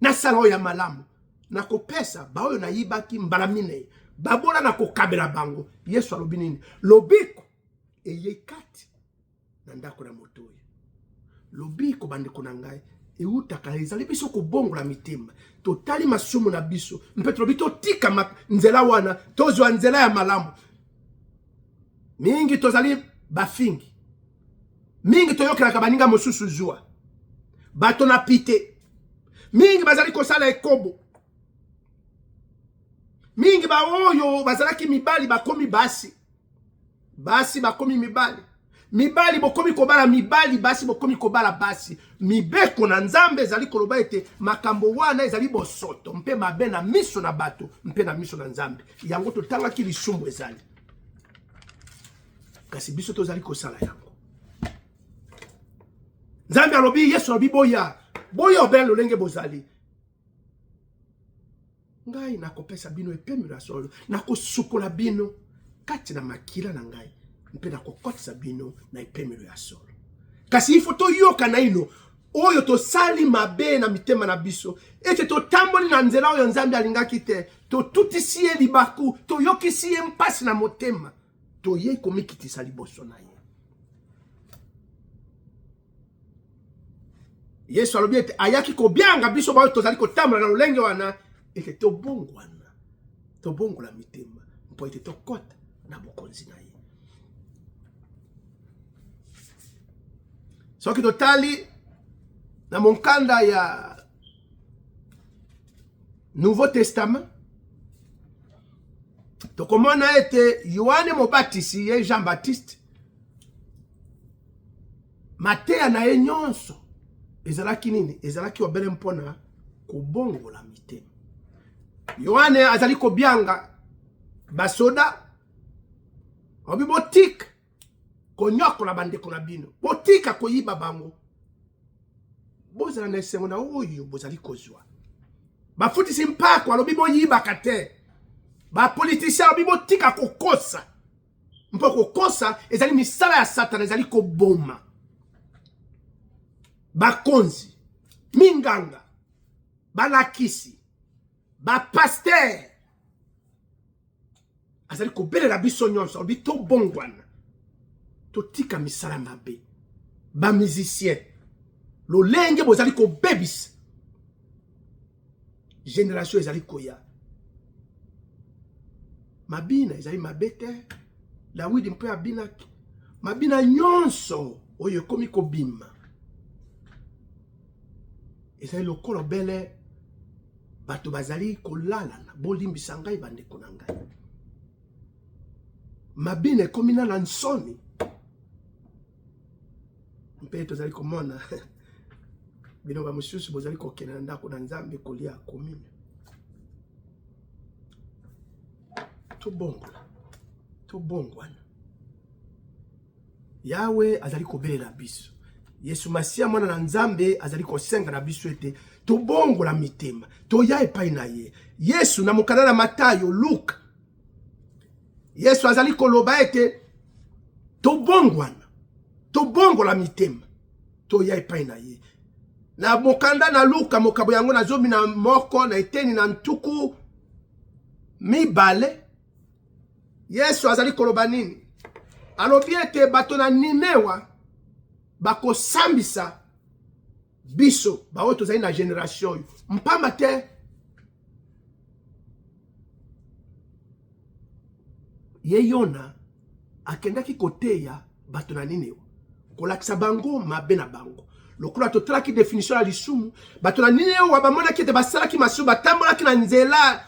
na sala oyo ya malamu na kopesa ba oyo na yibaki mbala mine babola na kokabela bango. Yesu alobi nini? Lobiko eye kati na ndako na moto oyo. Lobiko bandeko na ngai eutaka ezali biso kobongola mitema, totali masumu na biso mpe tolobi totika nzela wana tozwa nzela ya malamu. Mingi tozali bafingi, mingi toyokelaka baninga mosusu zwa bato na pite, mingi bazali kosala ekobo, mingi ba oyo bazalaki mibali bakomi basi bakomi mibali, mibali bokomi kobala mibali, basi bokomi kobala basi. Mibeko na nzambe ezali koloba ete makambo wana ezali bosoto mpe mabe na miso na bato mpe na miso na nzambe. Yango totangaki lisumu ezali, kasi biso tozali kosala yango. Nzambe alobi, Yesu alobi boya obele lolenge bozali. Ngai nakopesa bino epemelo ya solo, nakosukola bino kati na makila na ngai mpe nakokotisa bino na epemelo ya solo. Kasi ifo toyoka na ino oyo tosali mabe na mitema na biso ete totamboli na nzela oyo nzambe alingaki te, totutisi ye libaku, toyokisi ye mpasi na motema, toye komikitisa liboso na ye. Yesu alobi ete ayaki kobianga biso bayo tozali kotambola na lolenge wana ete tobongwana tobongola mitema mpo ete tokota na bokonzi na ye. Soki totali na monkanda ya Nouveau Testament tokomona ete Yohane Mobatisi ye Jean Baptiste mateya na ye nyonso ezalaki nini? Ezalaki obele mpona kobongola mitema. Yohane azali kobianga basoda obi botika konyokola bandeko na bino, botika koyiba bango, bozala na esengo na oyo bozali kozwa. Bafutisi mpako alobi boyibaka te. Bapolitisien alobi botika kokosa, mpo kokosa ezali misala ya Satana, ezali koboma. Bakonzi, minganga, balakisi, bapaster azali kobelela biso nyonso alobi tobongwana totika misala mabe. Bamusicien lolenge bozali kobebisa, génération ezali koya mabina ezali mabe te. Dawidi mpe abinaki mabina nyonso oyo ekomi kobima ezali lokolo bele bato bazali kolala na bolimbisa ngai bandeko na ngai. Mabina ekomi na nsoni mpe tozali komona bino ba mosusu bozali kokende na ndako na Nzambe kolia komine. Tobongwana Yawe azali kobelela biso, Yesu Masia mwana na Nzambe azali kosenga na biso ete tobongola mitema toya epai na ye. Yesu na mokanda na Matayo, Luka, Yesu azali koloba ete tobongwana tobongola mitema toya epai na ye. Na mokanda na Luka mokabo yango na zomi na moko na eteni na ntuku mibale, Yesu azali koloba nini? Alobi ete bato na Ninewa bakosambisa biso baoyo tozali na generation oyo mpamba te. Ye Yona akendaki koteya bato na Ninewa kolakisa bango mabe na bango. Lokola totalaki definition ya lisumu, bato na Ninewa bamonaki ete basalaki masumu, batambolaki na nzela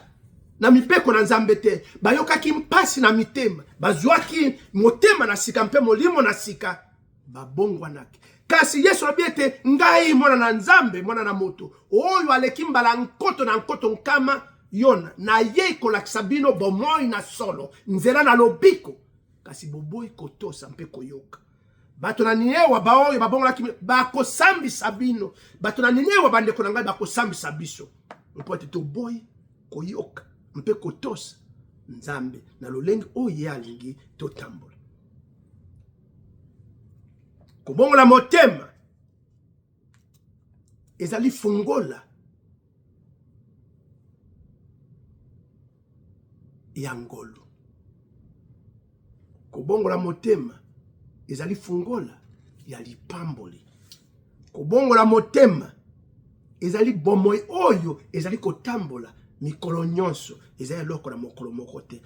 na mipeko na Nzambe te, bayokaki mpasi na mitema, bazwaki motema na sika mpe molimo na sika, babongwanaki. Kasi Yesu alobi ete ngai mwana na Nzambe, mwana na moto oyo aleki mbala nkoto na nkoto nkama Yona, na ye kolakisa bino bomoi na solo nzela na lobiko, kasi boboyi kotosa mpe koyoka. Bato na Ninewa baoyo babongolaki bakosambisa bino, bato na Ninewa bandeko na ngai bakosambisa biso mpo ete toboyi koyoka mpe kotosa Nzambe na lolenge oyo alingi totambola. Kobongola motema ezali fungola ya ngolo. Kobongola motema ezali fungola ya lipamboli. Kobongola motema ezali bomoi oyo ezali kotambola mikolo nyonso, ezali loko na mokolo moko te.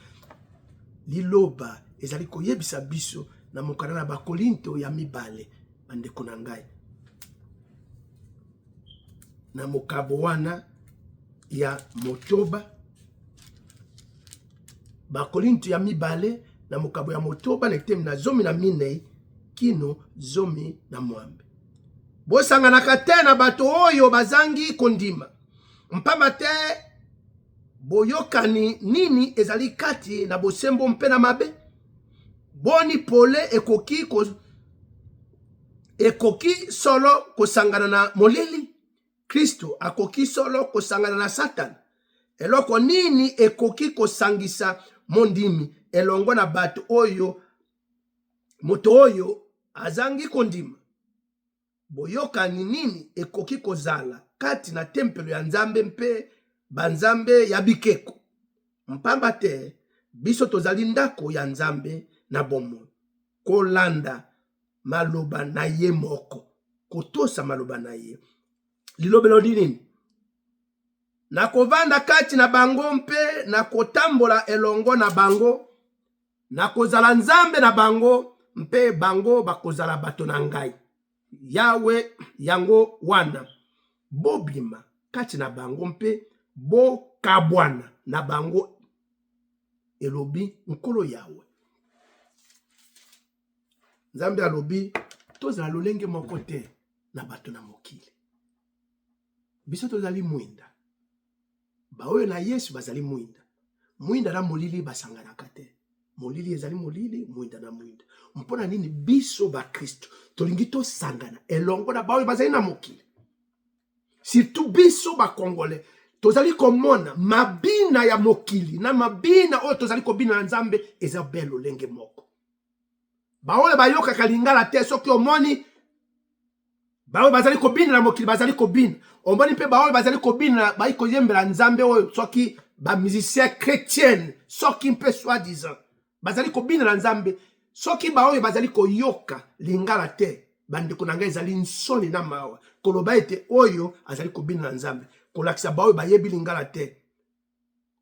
Liloba ezali koyebisa biso na mokanda na Bakorinto ya mibale bandeko na ngai. Na mokabo wana ya motoba, Bakorinto ya mibale na mokabo ya motoba na etemi na zomi na minei kino zomi na mwambe. Bosanganaka te na bato oyo bazangi kondima, mpamba te boyokani nini ezali kati na bosembo mpe na mabe. Boni pole ekoki solo kosangana na molili, Kristo akoki solo kosangana na Satan. Eloko nini ekoki kosangisa mondimi elongo na bato oyo moto oyo azangi kondima? Boyokani nini ekoki kozala kati na tempelo ya Nzambe mpe banzambe ya bikeko? Mpamba te biso tozali ndako ya Nzambe na bomoi. Kolanda maloba na ye moko, kotosa maloba na ye, lilobelo nini? Nakovanda kati na bango mpe nakotambola elongo na bango, nakozala nzambe na bango mpe bango bakozala bato na ngai. Yawe yango wana bobima kati na bango mpe bokabwana na bango, elobi nkolo Yawe. Nzambe alobi tozala lolenge moko te na bato na mokili. Biso tozali mwinda, baoyo na Yesu bazali mwinda. Mwinda na molili basanganaka te. Molili ezali molili, mwinda na mwinda. Mpona nini biso ba Kristo tolingi tosangana elongo na baoyo bazali na mokili? Surtout biso ba Congolais tozali komona mabina ya mokili na mabina oyo tozali kobina na Nzambe eza belo lenge moko. Baoyo bayoka kalingala te soki omoni baoyo bazali kobina na mokili bazali kobina. Omoni mpe baoyo bazali kobina bayi koyembela Nzambe oyo soki ba musicien chrétien soki mpe soi-disant bazali kobina na Nzambe, soki baoyo bazali koyoka lingala te, bandeko na ngai ezali nsoni na mawa koloba ete oyo azali kobina na Nzambe, kolakisa baoyo bayebi lingala te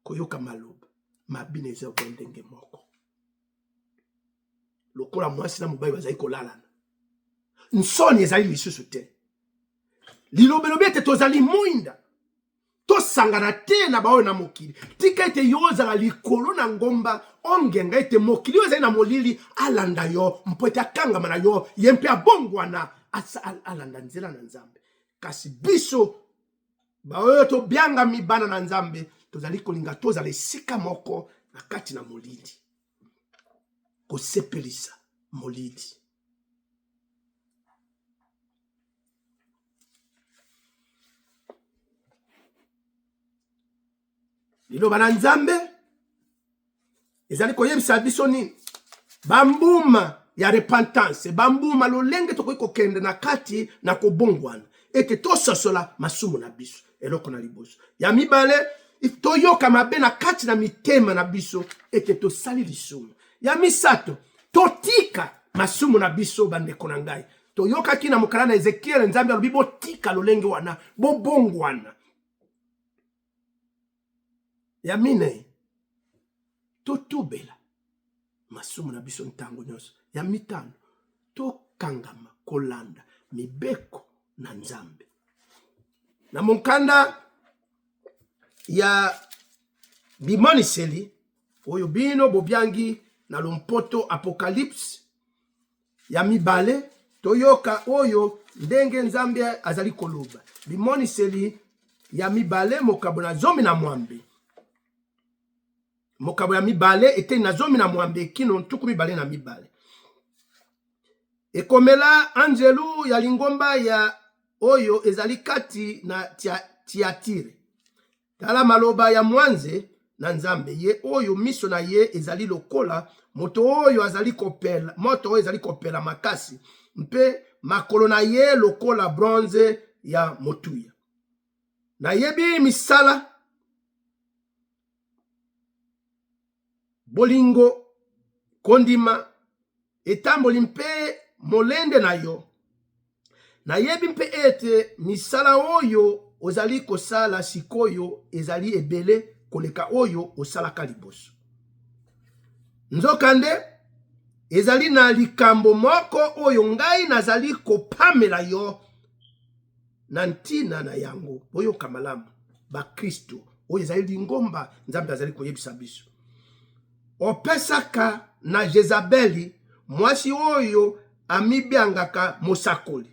koyoka maloba. Mabina eza ndenge moko. Lokola mwasi na mobali bazali kolalana, nsoni ezali lisusu te. Lilobelobi ete tozali mwinda, tosangana te na baoyo na mokili. Tika ete yo ozala likolo na ngomba ongenga ete mokili oyo ezali na molili alanda yo, mpo ete akangama na yo, ye mpe abongwana alanda nzela na Nzambe. Kasi biso baoyo tobyanga mibana na Nzambe tozali kolinga tozala esika moko na kati na molili, kosepelisa molili. Liloba na Nzambe ezali koyebisa biso nini? Bambuma ya repentance, bambuma lolenge tokoki kokende na kati na kobongwana ete tososola masumu na biso. Eloko na liboso ya mibale, toyoka mabe na kati na mitema na biso ete tosali lisumu. Ya misato, totika masumu na biso bandeko na ngai. Toyoka ki na mokala na Ezekiel Nzambe alobi botika lolenge wana, bobongwana. Ya mine, totubela masumu na biso ntango nyonso. Ya mitano, tokangama kolanda mibeko na Nzambe. Na monkanda ya bimoniseli oyo bino bobyangi na lompoto Apocalypse ya mibale, toyoka oyo ndenge Nzambe azali koloba. Bimoniseli ya mibale mokabo na zomi na mwambe. Mokabo ya mibale ete na zomi na mwambe kino ntuku mibale na mibale. Ekomela angelu ya lingomba ya oyo ezali kati na Tiatire. Tala maloba ya mwanze na Nzambe, ye oyo miso na ye ezali lokola moto oyo azali kopela, moto oyo ezali kopela makasi, mpe makolo na ye lokola bronze ya motuya. Na yebi misala bolingo kondima etamboli mpe molende na yo. Na yebi mpe ete misala oyo ozali kosala sikoyo ezali ebele koleka oyo osalaka liboso. Nzokande ezali na likambo moko oyo ngai nazali kopamela yo na ntina na yango. Boyoka malamu ba Kristo oyo ezali lingomba Nzambe azali koyebisa biso. Opesaka na Jezabeli mwasi oyo amibyangaka mosakoli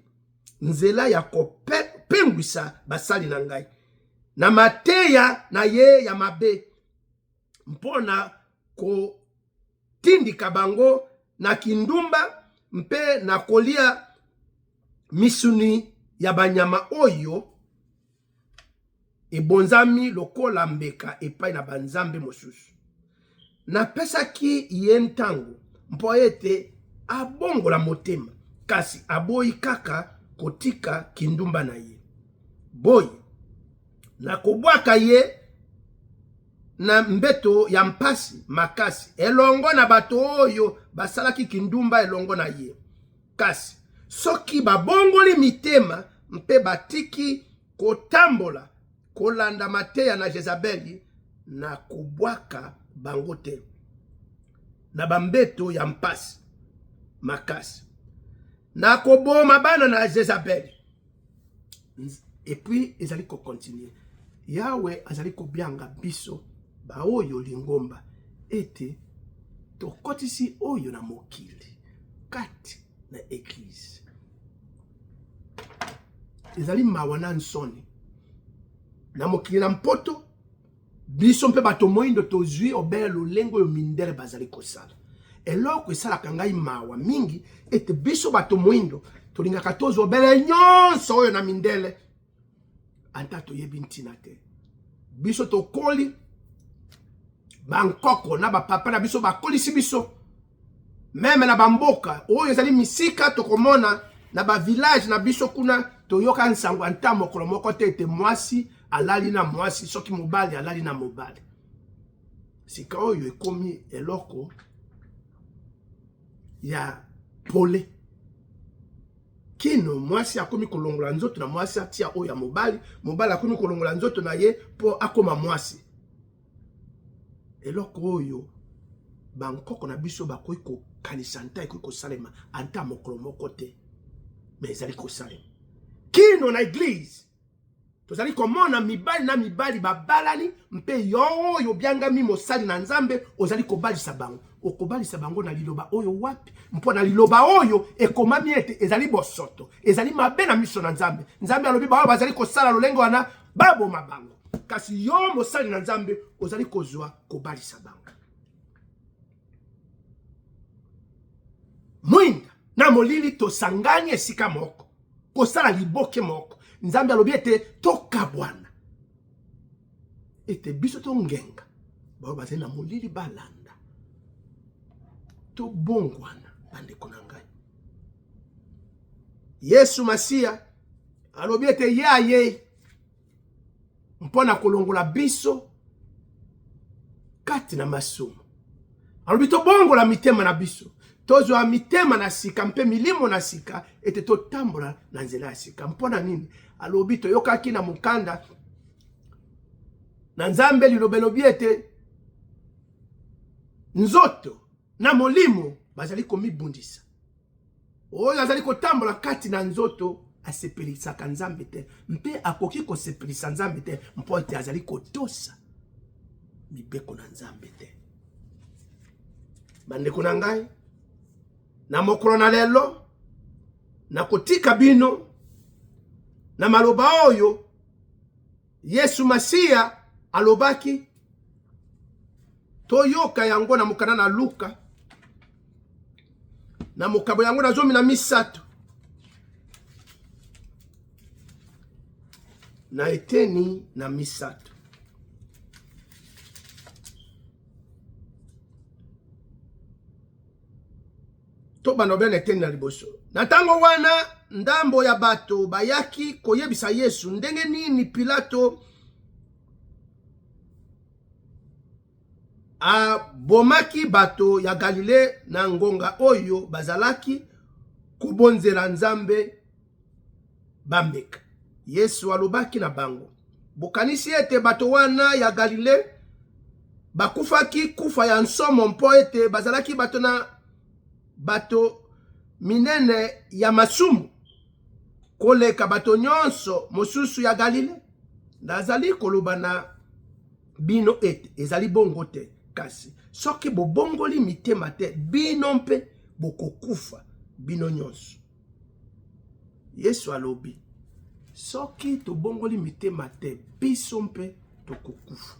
nzela ya kopengwisa basali na ngai, na mateya na ye ya mabe, mpona kotindika bango na kindumba mpe na kolia misuni ya banyama oyo ebonzami lokola mbeka epai na banzambe mosusu. Napesaki ye ntango mpo ete abongola motema, kasi aboyi kaka kotika kindumba na ye. Boyi nakobwaka ye na mbeto ya mpasi makasi elongo na bato oyo basalaki kindumba elongo na ye. Kasi soki babongoli mitema mpe batiki kotambola kolanda mateya na Jezabeli na kubwaka bango te na bambeto ya mpasi makasi na koboma bana na Jezabeli. Et puis ezali ko continuer. Yahweh azali ko bianga biso ba oyo lingomba ete tokotisi oyo na mokili kati na église. Ezali mawana nsoni na mokili na mpoto biso mpe bato moindo tozwi obele lolengo yo mindele bazali kosala. Eloko esalaka ngai mawa mingi ete biso bato moindo tolingaka tozwa obele nyonso oyo na mindele anta toyebi ntina te. Biso tokoli bankoko na bapapa na biso bakolisi biso meme na bamboka oyo ezali misika tokomona na ba village na biso kuna toyoka nsango anta mokolo moko te ete mwasi alali na mwasi soki mobali alali na mobali. Sika oyo ekomi eloko ya pole kino mwasi akomi kolongola nzoto na mwasi atia oyo ya mobali, mobali akomi kolongola nzoto na ye po akoma mwasi. Eloko oyo bankoko na biso bakoyi kokanisa nta ekoyi kosalema anta mokolo moko te me ezali kosalema. Kino na église tozali komona mibali na mibali babalani mpe yo oyo biangami mosali na Nzambe ozali kobalisa bango. Okobalisa bango na liloba oyo wapi? Mpo na liloba oyo ekomami ete ezali bosoto, ezali mabe na miso na Nzambe. Nzambe alobi baoyo bazali kosala lolengo wana baboma bango. Kasi yo mosali na Nzambe ozali kozwa kobalisa bango. Mwinda na molili tosangani esika moko kosala liboke moko. Nzambe alobi ete tokabwana ete biso tongenga baoyo bazali na molili balanda to bongwana bandeko na ngai. Yesu Masia alobi ete ye mpona kolongola biso kati na masumu. Alobi to bongola mitema na biso tozwa mitema na sika mpe milimo na sika ete totambola na nzela ya sika. Mpona nini? Alobi toyokaki na mukanda na Nzambe lilobelobi ete nzoto na molimo bazali komibundisa. Oyo azali kotambola kati na nzoto asepelisaka Nzambe te mpe akoki kosepelisa Nzambe te mpo ete azali kotosa mibeko na Nzambe te. Bandeko na ngai, na mokolo na lelo na kotika bino na maloba oyo Yesu Masia alobaki toyoka yango na mokana na Luka na mokabo yango na 13 na eteni na 3. To banobele eteni na liboso. Na tango wana ndambo ya bato bayaki koyebisa Yesu ndenge nini Pilato abomaki bato ya Galile na ngonga oyo bazalaki kubonzela Nzambe bambeka. Yesu alobaki na bango, bokanisi ete bato wana ya Galile bakufaki kufa ya nsomo mpo ete bazalaki bato na bato minene ya masumu koleka bato nyonso mosusu ya Galile. Nazali koloba na bino ete ezali bongo te. Kasi soki bobongoli mitema te bino mpe bokokufa bino nyonso. Yesu alobi soki tobongoli mitema te biso mpe tokokufa.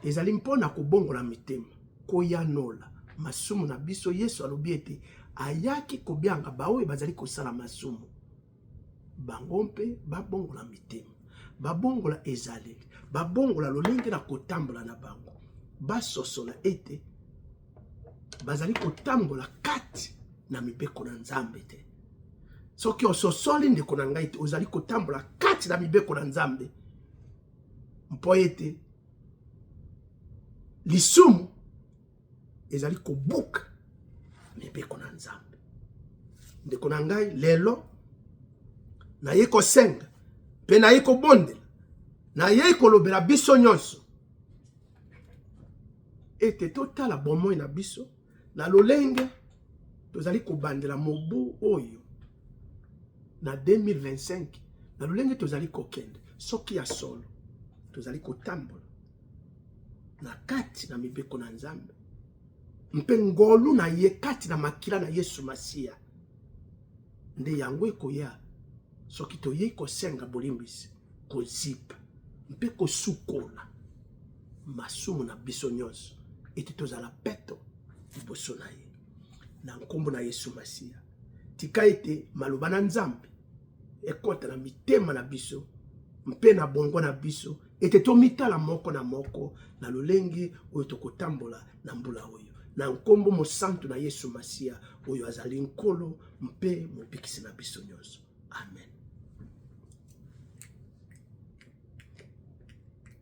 Ezali mpona kobongola mitema koyanola masumu na biso. Yesu alobi ete ayaki kobianga baoyo bazali kosala masumu bango mpe babongola mitema, babongola ezaleli, babongola lolenge na kotambola na bango, basosola ete bazali kotambola kati na mibeko na Nzambe te. Soki ososoli ndeko na ngai te ozali kotambola kati na mibeko na Nzambe mpo ete lisumu ezali kobuka mibeko na Nzambe. Ndeko na ngai lelo na ye kosenga mpe na ye kobondela na ye kolobela biso nyonso ete totala bomoi na biso na lolenge tozali kobandela mobu oyo na 2025 na lolenge tozali kokende soki ya solo tozali kotambola na kati na mibeko na Nzambe mpe ngolu na ye kati na makila na Yesu Masiya nde yango ekoya soki toyei kosenga bolimbisi kozipa mpe kosukola masumu na biso nyonso ete tozala peto liboso na ye na nkombo na Yesu Masiya. Tika ete maloba na Nzambe ekota na mitema na biso mpe na bongo na biso ete tomitala moko na moko na lolenge oyo tokotambola na mbula oyo na nkombo mosantu na Yesu Masiya oyo azali nkolo mpe mopikisi na biso nyonso. Amen.